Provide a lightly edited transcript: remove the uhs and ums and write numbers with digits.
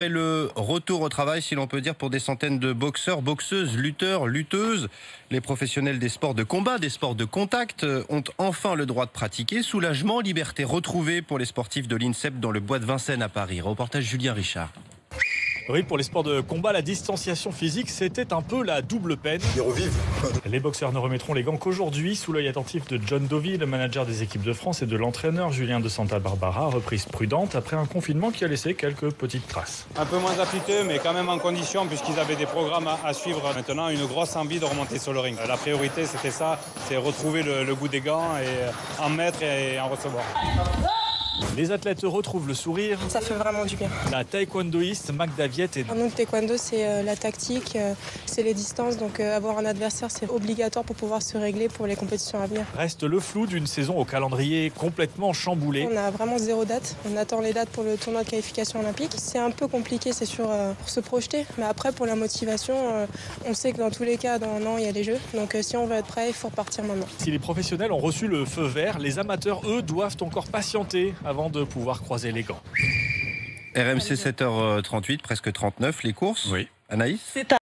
Et le retour au travail, si l'on peut dire, pour des centaines de boxeurs, boxeuses, lutteurs, lutteuses. Les professionnels des sports de combat, des sports de contact ont enfin le droit de pratiquer. Soulagement, liberté retrouvée pour les sportifs de l'INSEP dans le bois de Vincennes à Paris. Reportage Julien Richard. Oui, pour les sports de combat, la distanciation physique, c'était un peu la double peine. Ils revivent. Les boxeurs ne remettront les gants qu'aujourd'hui, sous l'œil attentif de John Dovey, le manager des équipes de France, et de l'entraîneur Julien de Santa Barbara, reprise prudente après un confinement qui a laissé quelques petites traces. Un peu moins appliqué, mais quand même en condition, puisqu'ils avaient des programmes à suivre. Maintenant, une grosse envie de remonter sur le ring. La priorité, c'était ça, c'est retrouver le goût des gants et en mettre et en recevoir. Les athlètes retrouvent le sourire. Ça fait vraiment du bien. La taekwondoïste Magda Viet est... Donc taekwondo, c'est la tactique, c'est les distances. Donc avoir un adversaire, c'est obligatoire pour pouvoir se régler pour les compétitions à venir. Reste le flou d'une saison au calendrier complètement chamboulé. On a vraiment zéro date. On attend les dates pour le tournoi de qualification olympique. C'est un peu compliqué, c'est sûr, pour se projeter. Mais après, pour la motivation, on sait que dans tous les cas, dans un an, il y a les Jeux. Donc si on veut être prêt, il faut repartir maintenant. Si les professionnels ont reçu le feu vert, les amateurs, eux, doivent encore patienter avant de pouvoir croiser les gants. RMC 7h38, presque 39, les courses. Oui. Anaïs ?